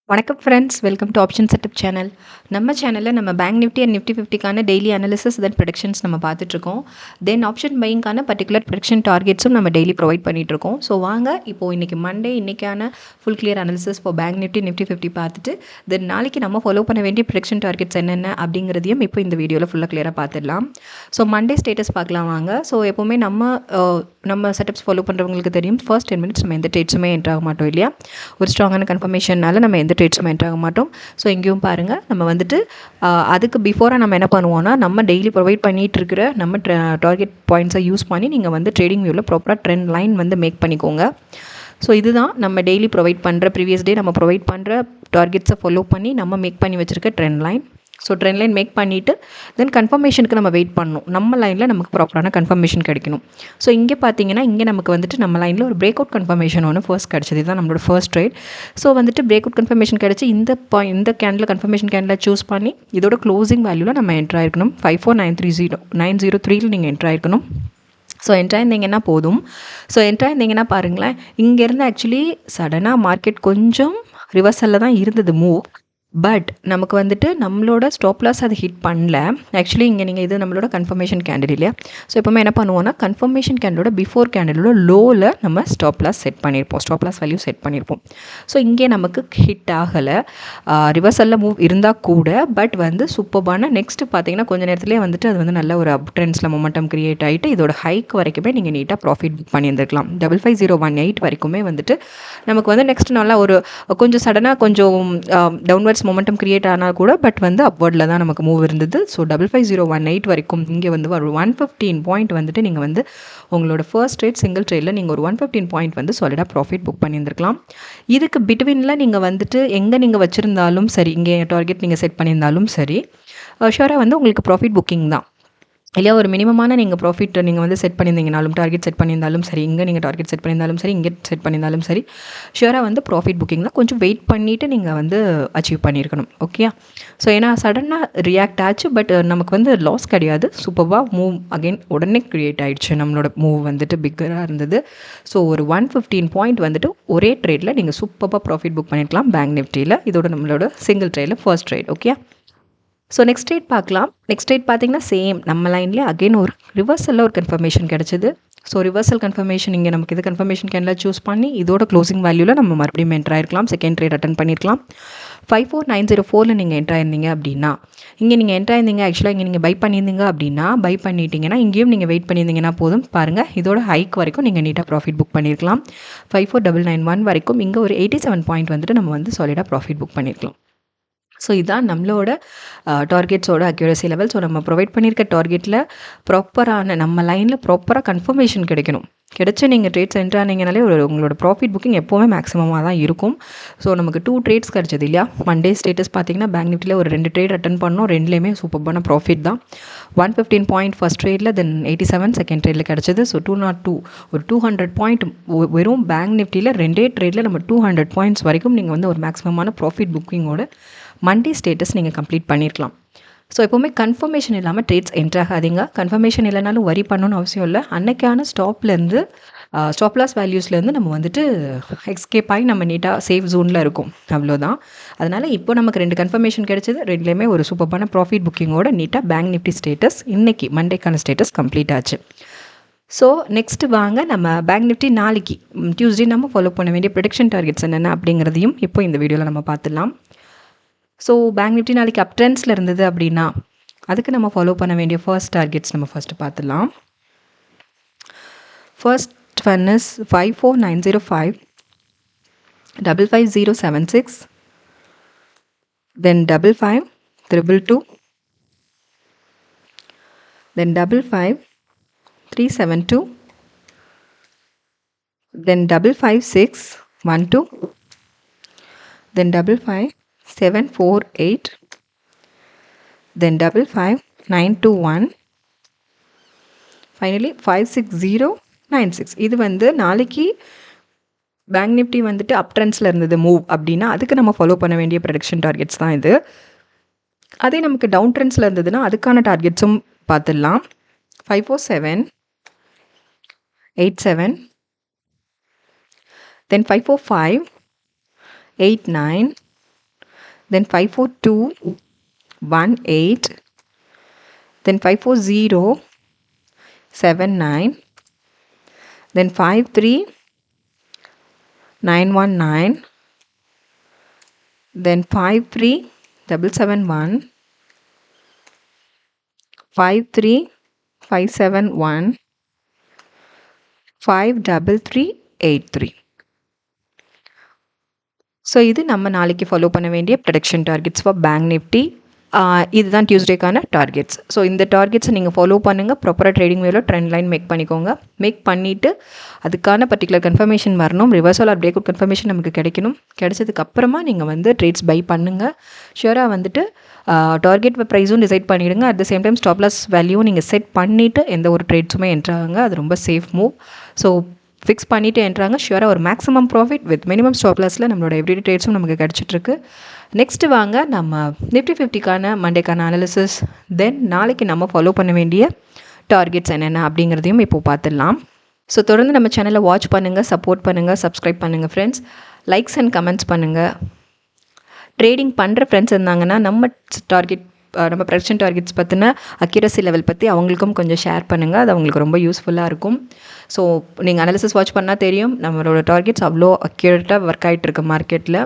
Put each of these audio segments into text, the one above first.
வணக்கம் friends, welcome to option setup channel. நம்ம சேனலில் நம்ம பேங்க் நிஃப்டி அண்ட் நிஃப்டி 50க்கான டெய்லி அனாலிசிஸ் தென் ப்ரெடிக்ஷன்ஸ் நம்ம பார்த்துட்ருக்கோம். தென் ஆப்ஷன் பையிங்கான பர்டிகுலர் ப்ரெடிக்ஷன் டார்கெட்ஸும் நம்ம டெய்லி ப்ரொவைட் பண்ணிகிட்ருக்கோம். ஸோ வாங்க இப்போது இன்றைக்கி மண்டே, இன்றைக்கான ஃபுல் கிளியர் அனாலிசிஸ் இப்போ பேங்க் நிஃப்டி நிஃப்டி 50 பார்த்துட்டு தென் நாளைக்கு நம்ம ஃபாலோ பண்ண வேண்டிய ப்ரெடிக்ஷன் டார்கெட்ஸ் என்னென்ன அப்படிங்கிறதையும் இப்போ இந்த வீடியோவில் ஃபுல்லாக கிளியராக பார்த்துடலாம். ஸோ மண்டே ஸ்டேட்டஸ் பார்க்கலாம் வாங்க. ஸோ எப்போவுமே நம்ம செட்டப்ஸ் ஃபாலோ பண்ணுறவங்களுக்கு தெரியும், ஃபர்ஸ்ட் 10 மினிட்ஸ் நம்ம எந்த ட்ரேட்ஸுமே என்ட்ரு ஆக மாட்டோம் இல்லையா. ஒரு ஸ்ட்ராங்கான கன்ஃபர்மேஷனால் நம்ம எந்த ட்ரேட்ஸும் என்ட்ரு ஆக மாட்டோம். ஸோ இங்கேயும் பாருங்கள், நம்ம வந்துட்டு அதுக்கு பிஃபோராக நம்ம என்ன பண்ணுவோம்னா, நம்ம டெய்லி ப்ரொவைட் பண்ணிகிட்டு இருக்கிற நம்ம டார்கெட் பாயிண்ட்ஸை யூஸ் பண்ணி நீங்கள் வந்து ட்ரேடிங் வியூவில் ப்ராப்பராக ட்ரெண்ட் லைன் வந்து மேக் பண்ணிக்கோங்க. ஸோ இதுதான் நம்ம டெய்லி ப்ரொவைட் பண்ணுற, ப்ரீவியஸ் டே நம்ம ப்ரொவைட் பண்ணுற டார்கெட்ஸை ஃபாலோ பண்ணி நம்ம மேக் பண்ணி வச்சுருக்க trend line. So trend line make பண்ணிவிட்டு தென் கன்ஃபர்மேஷனுக்கு நம்ம வெயிட் பண்ணணும். நம்ம லைனில் நமக்கு ப்ராப்பரான கன்ஃபர்மேஷன் கிடைக்கணும். ஸோ இங்கே பார்த்தீங்கன்னா, இங்கே நமக்கு வந்துட்டு நம்ம லைனில் ஒரு பிரேக் அவுட் கன்ஃபர்மேஷன் ஒன்று ஃபர்ஸ்ட் கிடச்சிது. இதுதான் நம்மளோட ஃபர்ஸ்ட் ட்ரேட். ஸோ வந்துட்டு பிரேக் அவுட் கன்ஃபர்மேஷன் கிடச்சி இந்த கேண்டில் கன்ஃபர்மேஷன் கேண்டில் சூஸ் பண்ணி இதோட க்ளோசிங் வேல்யூவில் நம்ம என்ட்ரு ஆயிருக்கணும். 54930 நீங்கள் என்ட்ரு ஆயிருக்கணும். ஸோ என்ட்ரு ஆயிருந்தீங்கன்னா போதும். ஸோ என்ட்ரு ஆயிருந்தீங்கன்னா பாருங்களேன், இங்கேருந்து ஆக்சுவலி சடனாக மார்க்கெட் கொஞ்சம் ரிவர்சலில் தான் இருந்தது மூவ். பட் நமக்கு வந்துட்டு நம்மளோட ஸ்டாப் லாஸ் அதை ஹிட் பண்ணல. ஆக்சுவலி இங்கே நீங்கள் இது நம்மளோட கன்ஃபர்மேஷன் கேண்டில் இல்லையா. ஸோ எப்போவுமே என்ன பண்ணுவோம்னா, கன்ஃபர்மேஷன் கேண்டிலோட பிஃபோர் கேண்டிலோட லோவில் நம்ம ஸ்டாப் லாஸ் செட் பண்ணியிருப்போம், ஸ்டாப் லாஸ் வேல்யூ செட் பண்ணியிருப்போம். ஸோ இங்கே நமக்கு ஹிட் ஆகலை, ரிவர்சலில் மூவ் இருந்தால் கூட. பட் வந்து சூப்பர்பான நெக்ஸ்ட்டு பார்த்தீங்கன்னா கொஞ்சம் நேரத்துலேயே வந்துட்டு அது வந்து நல்ல ஒரு அப் ட்ரெண்ட்ஸில் மொமெண்டம் கிரியேட் ஆகிட்டு இதோட ஹைக் வரைக்குமே நீங்கள் நீட்டாக ப்ராஃபிட் புக் பண்ணியிருந்துருக்கலாம். 55018 வரைக்குமே வந்துட்டு நமக்கு வந்து நெக்ஸ்ட் நல்லா ஒரு கொஞ்சம் சடனாக கொஞ்சம் டவுன்வர்ட்ஸ் மொமெண்டம் கிரியேட் ஆனால் கூட பட் வந்து அப்வர்டில் தான் நமக்கு மூவ் இருந்தது. ஸோ 55018 வரைக்கும் இங்கே வந்து ஒரு 115 பாயிண்ட் வந்துட்டு நீங்கள் வந்து உங்களோட ஃபர்ஸ்ட் ட்ரேட் சிங்கிள் ட்ரேடில் நீங்கள் ஒரு 115 பாயிண்ட் வந்து சாலிடாக ப்ராஃபிட் புக் பண்ணியிருந்துருக்கலாம். இதுக்கு பிட்வீனில் நீங்கள் வந்துட்டு எங்கே நீங்கள் வச்சுருந்தாலும் சரி, இங்கே டார்கெட் நீங்கள் செட் பண்ணியிருந்தாலும் சரி, ஷூராக வந்து உங்களுக்கு ப்ராஃபிட் புக்கிங் தான் இல்லையா. ஒரு மினிமமான நீங்கள் ப்ராஃபிட் நீங்கள் வந்து செட் பண்ணியிருந்தீங்கனாலும், டார்கெட் செட் பண்ணியிருந்தாலும் சரி, இங்கே நீங்கள் டார்கெட் செட் பண்ணியிருந்தாலும் சரி, இங்கே செட் பண்ணியிருந்தாலும் சரி, ஷூராக வந்து ப்ராஃபிட் புக்கிங் தான். கொஞ்சம் வெயிட் பண்ணிவிட்டு நீங்கள் வந்து அச்சீவ் பண்ணியிருக்கணும். ஓகே. ஸோ ஏன்னா சடனாக ரியாக்ட் ஆச்சு, பட் நமக்கு வந்து லாஸ் கிடையாது. சூப்பராக மூவ் அகெயின் உடனே க்ரியேட் ஆகிடுச்சு. நம்மளோட மூவ் வந்துட்டு பிக்கராக இருந்தது. ஸோ ஒரு 115 பாயிண்ட் வந்துட்டு ஒரே ட்ரேடில் நீங்கள் சூப்பராக ப்ராஃபிட் புக் பண்ணியிருக்கலாம் பேங்க் நிஃப்டியில். இதோட நம்மளோட சிங்கிள் ட்ரேடில் first trade. Okay. So next trade பார்க்கலாம். நெக்ஸ்ட் ட்ரேட் பார்த்தீங்கன்னா சேம் நம்ம லைன்லேயே அகெயின் ஒரு ரிவர்சலில் ஒரு கன்ஃபர்மேஷன் கிடச்சிது. ஸோ ரிவர்சல் கன்ஃபர்மேஷன் இங்கே நமக்கு இது கன்ஃபர்மேஷன் கேண்டில் சூஸ் பண்ணி இதோட க்ளோசிங் வேல்யூவில் நம்ம மறுபடியும் என்ட்ரு ஆயிருக்கலாம். செகண்ட் ட்ரேட் அட்டன் பண்ணியிருக்கலாம். 54904 நீங்கள் என்ட்ரு ஆயிருந்தீங்க அப்படின்னா, இங்கே நீங்கள் என்ட்ரு ஆயிருந்தீங்க ஆக்சுவலாக இங்கே நீங்கள் பை பண்ணியிருந்தீங்க அப்படின்னா, பை பண்ணிட்டீங்கன்னா இங்கேயும் நீங்கள் வெயிட் பண்ணியிருந்தீங்கன்னா போதும். பாருங்கள், இதோட ஹைக் வரைக்கும் நீங்கள் நீட்டாக ப்ராஃபிட் புக் பண்ணியிருக்கலாம். 54991 வரைக்கும் இங்கே ஒரு 87 பாயிண்ட் வந்துட்டு நம்ம வந்து சாலிடாக ப்ராஃபிட் புக் பண்ணியிருக்கலாம். ஸோ இதான் நம்மளோட டார்கெட்ஸோட அக்யூரசி லெவல். ஸோ நம்ம ப்ரொவைட் பண்ணியிருக்க டார்கெட்டில் ப்ராப்பரான நம்ம லைனில் ப்ராப்பராக கன்ஃபர்மேஷன் கிடைக்கணும். கிடைச்சி நீங்கள் ட்ரேட்ஸ் என்ட்ரு ஆனீங்கனாலே உங்களோட ப்ராஃபிட் புக்கிங் எப்போவுமே மேக்ஸிமமாக தான் இருக்கும். ஸோ நமக்கு 2 ட்ரேட்ஸ் கிடச்சது இல்லையா. மண்டே ஸ்டேட்டஸ் பார்த்தீங்கன்னா பேங்க் நிஃப்டியில் ஒரு 2 ட்ரேட் அட்டன் பண்ணோம். ரெண்டுலேயுமே சூப்பரான ப்ராஃபிட் தான். 115 பாயிண்ட் ஃபஸ்ட் ட்ரேடில், தென் 87 செகண்ட் ட்ரேடில் கிடச்சிது. ஸோ 202 ஒரு 200 பாயிண்ட் வெறும் பேங்க் நிஃப்டியில் 2 ட்ரேடில் நம்ம 200 பாயிண்ட்ஸ் வரைக்கும் நீங்கள் வந்து ஒரு மேக்ஸிமமான ப்ராஃபிட் புக்கிங்கோட மண்டே ஸ்டேட்டஸ் நீங்கள் கம்ப்ளீட் பண்ணியிருக்கலாம். ஸோ எப்போவுமே கன்ஃபர்மேஷன் இல்லாமல் ட்ரேட்ஸ் என்ட்ரு ஆகாதீங்க. கன்ஃபர்மேஷன் இல்லைனாலும் வரி பண்ணணும்னு அவசியம் இல்லை. அன்னைக்கான ஸ்டாப்லேருந்து ஸ்டாப் லாஸ் வேல்யூஸ்லேருந்து நம்ம வந்துட்டு எஸ்கேப் ஆகி நம்ம நீட்டாக சேஃப் ஜோனில் இருக்கும். அவ்வளோதான். அதனால் இப்போ நமக்கு 2 கன்ஃபர்மேஷன் கிடச்சிது. ரெண்டுலேயுமே ஒரு சூப்பரான ப்ராஃபிட் புக்கிங்கோட நீட்டாக பேங்க் நிஃப்டி ஸ்டேட்டஸ் இன்றைக்கி மண்டேக்கான ஸ்டேட்டஸ் கம்ப்ளீட் ஆச்சு. ஸோ நெக்ஸ்ட்டு வாங்க நம்ம பேங்க் நிஃப்டி நாளைக்கு டியூஸ்டே நம்ம ஃபாலோ பண்ண வேண்டிய ப்ரெடிக்ஷன் டார்கெட்ஸ் என்னென்ன அப்படிங்கிறதையும் இப்போ இந்த வீடியோவில் நம்ம பார்த்துடலாம். ஸோ பேங்க் நிஃப்டி நாளைக்கு அப் ட்ரெண்ட்ஸில் இருந்தது அப்படின்னா அதுக்கு நம்ம ஃபாலோ பண்ண வேண்டிய ஃபர்ஸ்ட் டார்கெட்ஸ் நம்ம ஃபஸ்ட்டு பார்த்துடலாம். First one is 54905, 55076, then 55322, then 55372, then 55612, then 55748, then 55921, finally 56096. இது வந்து நாளைக்கு பேங்க் நிஃப்டி வந்துட்டு அப் ட்ரெண்ட்ஸில் இருந்தது மூவ் அப்படின்னா அதுக்கு நம்ம ஃபாலோ பண்ண வேண்டிய ப்ரெடிக்ஷன் டார்கெட்ஸ் தான் இது. அதே நமக்கு டவுன் ட்ரெண்ட்ஸில் இருந்ததுன்னா அதுக்கான டார்கெட்ஸும் பார்த்துடலாம். 547, 87, then 545, 89, then 542, 18, then 540, 79, then 53, 919, then 53, 771, 53, 571, 53383. So இது நம்ம நாளைக்கு ஃபாலோ பண்ண வேண்டிய production targets for bank Nifty. இதுதான் டியூஸ்டேக்கான டார்கெட்ஸ். ஸோ இந்த டார்கெட்ஸை நீங்கள் ஃபாலோ பண்ணுங்கள். ப்ராப்பராக ட்ரேடிங் வேல ட்ரெண்ட் லைன் மேக் பண்ணிக்கோங்க. மேக் பண்ணிவிட்டு அதுக்கான பர்டிகுலர் கன்ஃபர்மேஷன் வரணும். Reversal R break out confirmation நமக்கு கிடைக்கணும். கிடைச்சதுக்கப்புறமா நீங்கள் வந்து ட்ரேட்ஸ் பை பண்ணுங்கள். ஷியூராக வந்துட்டு டார்கெட் ப்ரைஸும் டிசைட் பண்ணிவிடுங்க. At the same time stop loss வேல்யூவும் நீங்கள் செட் பண்ணிவிட்டு எந்த ஒரு ட்ரேட்ஸுமே என்ட்ராங்க. அது ரொம்ப சேஃப் மூவ். ஸோ ஃபிக்ஸ் பண்ணிவிட்டு என்ட்ராங்க. ஷியூராக ஒரு maximum profit with minimum stop லாஸில் நம்மளோட எவ்ரிடே ட்ரேட்ஸும் நமக்கு கிடச்சிட்ருக்கு. நெக்ஸ்ட்டு வாங்க நம்ம நிஃப்டி 50க்கான மண்டேக்கான அனாலிசிஸ், தென் நாளைக்கு நம்ம ஃபாலோ பண்ண வேண்டிய டார்கெட்ஸ் என்னென்ன அப்படிங்கிறதையும் இப்போது பார்த்துடலாம். ஸோ தொடர்ந்து நம்ம சேனலை வாட்ச் பண்ணுங்கள், சப்போர்ட் பண்ணுங்கள், சப்ஸ்கிரைப் பண்ணுங்கள் ஃப்ரெண்ட்ஸ். லைக்ஸ் அண்ட் கமெண்ட்ஸ் பண்ணுங்கள். ட்ரேடிங் பண்ணுற ஃப்ரெண்ட்ஸ் இருந்தாங்கன்னா நம்ம ப்ரொடக்ஷன் டார்கெட்ஸ் பற்றின அக்யூரசி லெவல் பற்றி அவங்களுக்கும் கொஞ்சம் ஷேர் பண்ணுங்கள். அது அவங்களுக்கு ரொம்ப யூஸ்ஃபுல்லாக இருக்கும். ஸோ நீங்கள் அனாலிசிஸ் வாட்ச் பண்ணால் தெரியும் நம்மளோட டார்கெட்ஸ் அவ்வளோ அக்யூரேட்டாக ஒர்க் ஆகிட்டுருக்கு மார்க்கெட்டில்.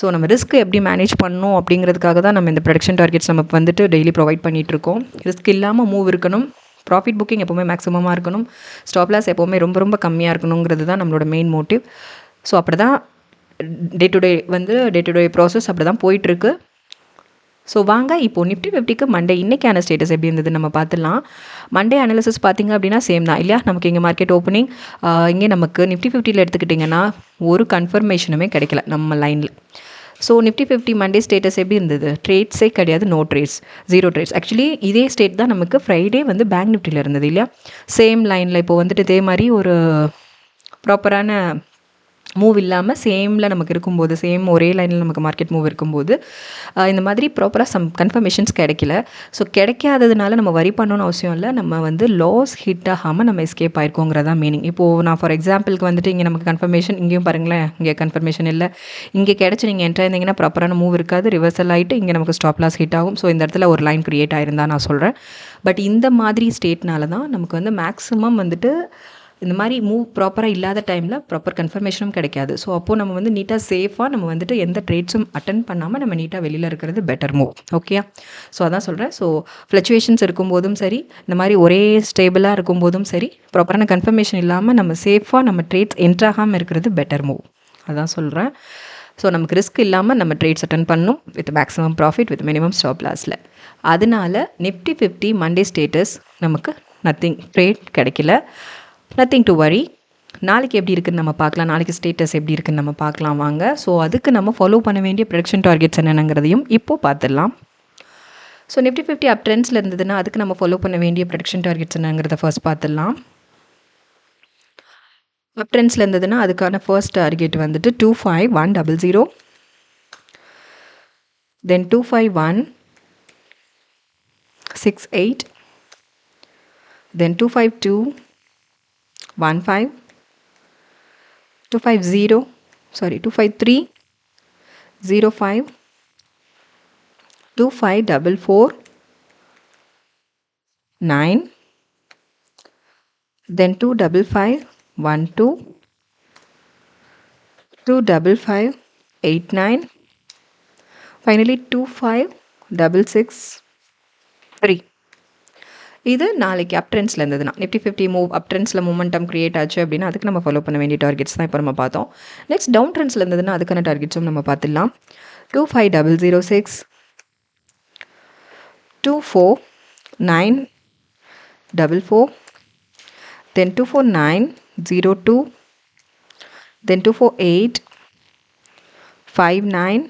ஸோ நம்ம ரிஸ்க் எப்படி மேனேஜ் பண்ணணும் அப்படிங்கிறதுக்காக தான் நம்ம இந்த ப்ரொடக்ஷன் டார்கெட்ஸ் நம்ம வந்துட்டு டெய்லி ப்ரொவைட் பண்ணிகிட்ருக்கோம். ரிஸ்க் இல்லாமல் மூவ் இருக்கணும். ப்ராஃபிட் புக்கிங் எப்போவுமே மேக்ஸிமமாக இருக்கணும். ஸ்டாப் லாஸ் எப்போவுமே ரொம்ப ரொம்ப கம்மியாக இருக்கணுங்கிறது தான் நம்மளோட மெயின் மோட்டிவ். ஸோ அப்படி தான் டே டு டே ப்ராசஸ் அப்படி தான் போயிட்டுருக்கு. ஸோ வாங்க இப்போது நிஃப்டி 50க்கு மண்டே இன்றைக்கான ஸ்டேட்டஸ் எப்படி இருந்தது நம்ம பார்த்துலாம். மண்டே அனாலிசிஸ் பார்த்திங்க அப்படின்னா சேம் தான் இல்லையா. நமக்கு இங்கே மார்க்கெட் ஓப்பனிங் இங்கே நமக்கு நிஃப்டி 50ல் எடுத்துக்கிட்டிங்கன்னா ஒரு கன்ஃபர்மேஷனுமே கிடைக்கல நம்ம லைனில். ஸோ நிஃப்டி 50 மண்டே ஸ்டேட்டஸ் எப்படி இருந்தது? ட்ரேட்ஸே கிடையாது, நோ ட்ரேட்ஸ், 0 ட்ரேட்ஸ். ஆக்சுவலி இதே ஸ்டேட் தான் நமக்கு ஃப்ரைடே வந்து பேங்க் நிஃப்டியில் இருந்தது இல்லையா. சேம் லைனில் இப்போ வந்துட்டு இதே மாதிரி ஒரு ப்ராப்பரான மூவ் இல்லாமல் சேமில் நமக்கு இருக்கும்போது, சேம் ஒரே லைனில் நமக்கு மார்க்கெட் மூவ் இருக்கும்போது இந்த மாதிரி ப்ராப்பராக சம் கன்ஃபர்மேஷன்ஸ் கிடைக்கல. ஸோ கிடைக்காததுனால நம்ம வரி பண்ணணும்னு அவசியம் இல்லை. நம்ம வந்து லாஸ் ஹிட் ஆகாமல் நம்ம எஸ்கேப் ஆயிருக்கோங்கிறதா மீனிங். இப்போது நான் ஃபார் எக்ஸாம்பிளுக்கு வந்துட்டு இங்கே நமக்கு கன்ஃபர்மேஷன், இங்கேயும் பாருங்களேன், இங்கே கன்ஃபர்மேஷன் இல்லை. இங்கே கிடச்சி நீங்கள் என்ட்ரு ஆயிருந்தீங்கன்னா ப்ராப்பரான மூவ் இருக்காது, ரிவர்சல் ஆகிட்டு இங்கே நமக்கு ஸ்டாப் லாஸ் ஹிட் ஆகும். ஸோ இந்த இடத்துல ஒரு லைன் க்ரியேட் ஆயிருந்தா நான் சொல்கிறேன். பட் இந்த மாதிரி ஸ்டேட்னால தான் நமக்கு வந்து மேக்ஸிமம் வந்துட்டு இந்த மாதிரி மூவ் ப்ராப்பராக இல்லாத டைமில் ப்ராப்பர் கன்ஃபர்மேஷனும் கிடைக்காது. ஸோ அப்போது நம்ம வந்து நீட்டாக சேஃபாக நம்ம வந்துட்டு எந்த ட்ரேட்ஸும் அட்டன் பண்ணாமல் நம்ம நீட்டாக வெளியில் இருக்கிறது பெட்டர் மூவ். ஓகே, ஸோ அதான் சொல்கிறேன். ஸோ ஃப்ளக்சுவேஷன்ஸ் இருக்கும்போதும் சரி, இந்த மாதிரி ஒரே ஸ்டேபிளாக இருக்கும்போதும் சரி, ப்ராப்பரான கன்ஃபர்மேஷன் இல்லாமல் நம்ம சேஃபாக நம்ம ட்ரேட்ஸ் என்ட்ராகாமல் இருக்கிறது பெட்டர் மூவ். அதான் சொல்கிறேன். ஸோ நமக்கு ரிஸ்க் இல்லாமல் நம்ம ட்ரேட்ஸ் அட்டன் பண்ணணும் with maximum profit with minimum stop லாஸில். அதனால நிஃப்டி 50 மண்டே ஸ்டேட்டஸ் நமக்கு நத்திங், ட்ரேட் கிடைக்கல. Nothing to worry. நாளைக்கு எப்படி இருக்குன்னு நம்ம பார்க்கலாம். நாளைக்கு ஸ்டேட்டஸ் எப்படி இருக்குன்னு நம்ம பார்க்கலாம் வாங்க. ஸோ அதுக்கு நம்ம ஃபாலோ பண்ண வேண்டிய ப்ரொடக்ஷன் டார்கெட்ஸ் என்னென்னங்கிறதையும் இப்போது பார்த்துடலாம். ஸோ நிஃப்டி 50 அப் ட்ரெண்ட்ஸில் இருந்ததுன்னா அதுக்கு நம்ம ஃபாலோ பண்ண வேண்டிய ப்ரொடக்ஷன் டார்கெட்ஸ் என்னங்கிறத ஃபர்ஸ்ட் பார்த்துடலாம். அப் ட்ரெண்ட்ஸில் இருந்ததுன்னா அதுக்கான ஃபர்ஸ்ட் டார்கெட் வந்துட்டு 25100, தென் 25168, தென் 25215, 25305, 25449, then 25512, 25589, finally 25663. இது நாளைக்கு அப் ட்ரெண்ட்ஸில் இருந்ததுன்னா நிஃப்டி 50 மூவ் அப் ட்ரெண்ட்ஸில் மூமெண்டம் கிரியேட் ஆச்சு அப்படின்னா அதுக்கு நம்ம ஃபாலோ பண்ண வேண்டிய டார்கெட்ஸ் தான் இப்போ நம்ம பார்த்தோம். நெக்ஸ்ட் டவுன் ட்ரெண்ட்ஸில் இருந்ததுன்னா அதுக்கான டார்கெட்ஸும் நம்ம பார்த்துடலாம். 25006, 24944, then 24902, then 24859,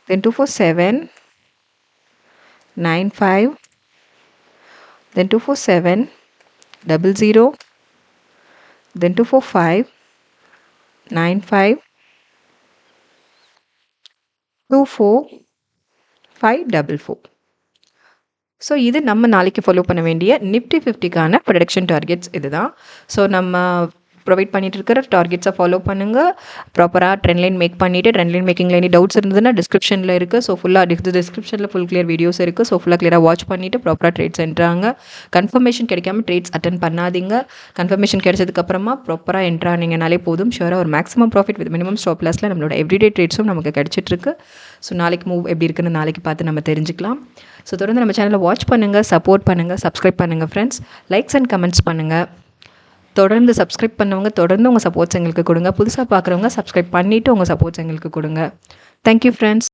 then 24795, then 24700, then 24595, 24 544. So இது நம்ம நாளைக்கு ஃபாலோ பண்ண வேண்டிய நிஃப்டி 50க்கான ப்ரொடக்ஷன் டார்கெட்ஸ் இதுதான். ஸோ நம்ம ப்ரொவைட் பண்ணிட்டு இருக்கிற டார்கெட்ஸை ஃபாலோ பண்ணுங்கள். ப்ராப்பராக ட்ரெண்ட் லைன் மேக் பண்ணிவிட்டு ட்ரெண்ட் லைன் மேக்கிங்கில் எனி டவுட்ஸ் இருந்ததுன்னா டிஸ்கிரிப்ஷனில் இருக்குது. ஸோ ஃபுல்லாக டிஸ்கிரிப்ஷனில் ஃபுல் கிளியர் வீடியோஸ் இருக்குது. ஸோ ஃபுல்லாக கிளியராக வாட்ச் பண்ணிவிட்டு ப்ராப்பராக ட்ரேட்ஸ் என்ட்ராங்க. கன்ஃபர்மேஷன் கிடைக்காம ட்ரேட்ஸ் அட்டன் பண்ணாதீங்க. கன்ஃபர்மேஷன் கிடைச்சதுக்கப்புறமா ப்ராப்பராக என்ட்ரானீங்கனாலே போதும். ஷுவராக ஒரு maximum profit with minimum stop லாஸில் நம்மளோட எவ்ரிடே ட்ரேட்ஸும் நமக்கு கிடச்சிட்ருக்கு. ஸோ நாளைக்கு மூவ் எப்படி இருக்குன்னு நாளைக்கு பார்த்து நம்ம தெரிஞ்சுக்கலாம். ஸோ தொடர்ந்து நம்ம சேனலை வாட்ச் பண்ணுங்கள், சப்போர்ட் பண்ணுங்கள், சப்ஸ்கிரைப் பண்ணுங்கள் ஃப்ரெண்ட்ஸ். லைக்ஸ் அண்ட் கமெண்ட்ஸ் பண்ணுங்கள். தொடர்ந்து சப்ஸ்கிரைப் பண்ணவங்க தொடர்ந்து உங்கள் சப்போர்ட்ஸ் எங்களுக்கு கொடுங்க. புதுசாக பார்க்குறவங்க சப்ஸ்கிரைப் பண்ணிவிட்டு உங்கள் சப்போர்ட்ஸ் எங்களுக்கு கொடுங்க. Thank you friends.